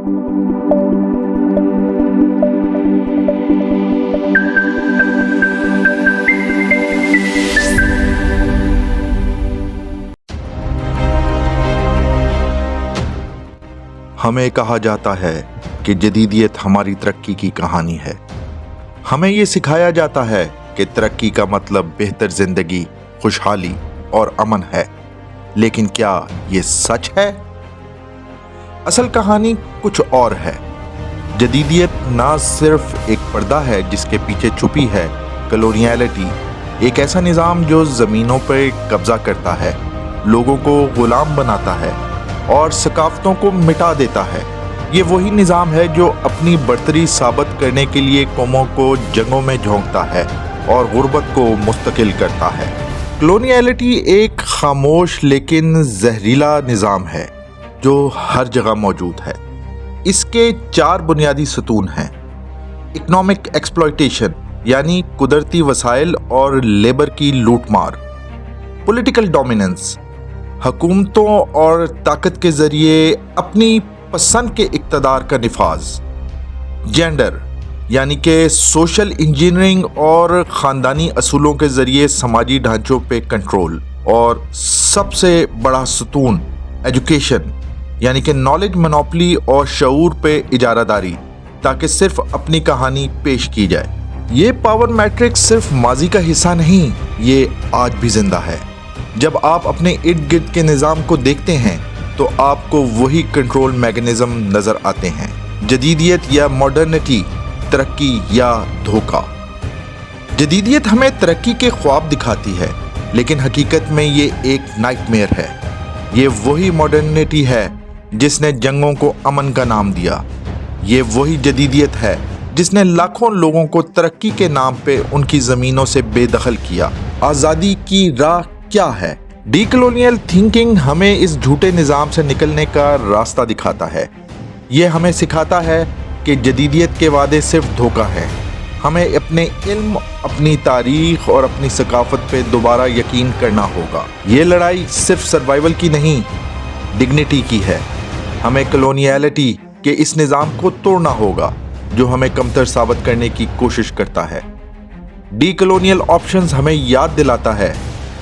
ہمیں کہا جاتا ہے کہ جدیدیت ہماری ترقی کی کہانی ہے۔ ہمیں یہ سکھایا جاتا ہے کہ ترقی کا مطلب بہتر زندگی، خوشحالی اور امن ہے، لیکن کیا یہ سچ ہے؟ اصل کہانی کچھ اور ہے۔ جدیدیت نہ صرف ایک پردہ ہے جس کے پیچھے چھپی ہے کلونیلٹی، ایک ایسا نظام جو زمینوں پر قبضہ کرتا ہے، لوگوں کو غلام بناتا ہے اور ثقافتوں کو مٹا دیتا ہے۔ یہ وہی نظام ہے جو اپنی برتری ثابت کرنے کے لیے قوموں کو جنگوں میں جھونکتا ہے اور غربت کو مستقل کرتا ہے۔ کلونیلٹی ایک خاموش لیکن زہریلا نظام ہے جو ہر جگہ موجود ہے۔ اس کے 4 بنیادی ستون ہیں: اکنامک ایکسپلائٹیشن یعنی قدرتی وسائل اور لیبر کی لوٹ مار، پولیٹیکل ڈومیننس، حکومتوں اور طاقت کے ذریعے اپنی پسند کے اقتدار کا نفاذ، جینڈر یعنی کہ سوشل انجینئرنگ اور خاندانی اصولوں کے ذریعے سماجی ڈھانچوں پہ کنٹرول، اور سب سے بڑا ستون ایجوکیشن یعنی کہ نالج مونوپلی اور شعور پہ اجارہ داری، تاکہ صرف اپنی کہانی پیش کی جائے۔ یہ پاور میٹرکس صرف ماضی کا حصہ نہیں، یہ آج بھی زندہ ہے۔ جب آپ اپنے ارد گرد کے نظام کو دیکھتے ہیں تو آپ کو وہی کنٹرول میکینزم نظر آتے ہیں: جدیدیت یا ماڈرنٹی، ترقی یا دھوکہ۔ جدیدیت ہمیں ترقی کے خواب دکھاتی ہے، لیکن حقیقت میں یہ ایک نائٹ میئر ہے۔ یہ وہی ماڈرنٹی ہے جس نے جنگوں کو امن کا نام دیا۔ یہ وہی جدیدیت ہے جس نے لاکھوں لوگوں کو ترقی کے نام پہ ان کی زمینوں سے بے دخل کیا۔ آزادی کی راہ کیا ہے؟ ڈی کلونیل تھنکنگ ہمیں اس جھوٹے نظام سے نکلنے کا راستہ دکھاتا ہے۔ یہ ہمیں سکھاتا ہے کہ جدیدیت کے وعدے صرف دھوکہ ہیں۔ ہمیں اپنے علم، اپنی تاریخ اور اپنی ثقافت پہ دوبارہ یقین کرنا ہوگا۔ یہ لڑائی صرف سروائیول کی نہیں، ڈگنیٹی کی ہے۔ ہمیں کلونیلٹی کے اس نظام کو توڑنا ہوگا جو ہمیں کمتر ثابت کرنے کی کوشش کرتا ہے۔ ڈی کلونیل آپشنز ہمیں یاد دلاتا ہے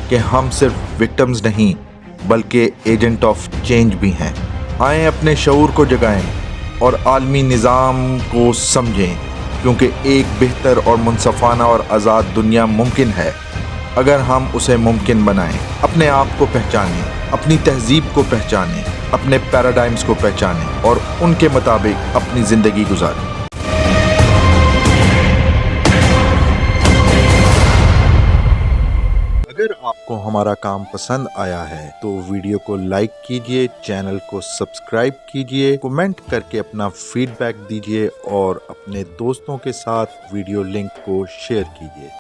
کہ ہم صرف وکٹمز نہیں بلکہ ایجنٹ آف چینج بھی ہیں۔ آئیں اپنے شعور کو جگائیں اور عالمی نظام کو سمجھیں، کیونکہ ایک بہتر اور منصفانہ اور آزاد دنیا ممکن ہے اگر ہم اسے ممکن بنائیں۔ اپنے آپ کو پہچانیں، اپنی تہذیب کو پہچانیں، اپنے پیراڈائمز کو پہچانیں اور ان کے مطابق اپنی زندگی گزاریں۔ اگر آپ کو ہمارا کام پسند آیا ہے تو ویڈیو کو لائک کیجئے، چینل کو سبسکرائب کیجئے، کومنٹ کر کے اپنا فیڈ بیک دیجئے اور اپنے دوستوں کے ساتھ ویڈیو لنک کو شیئر کیجئے۔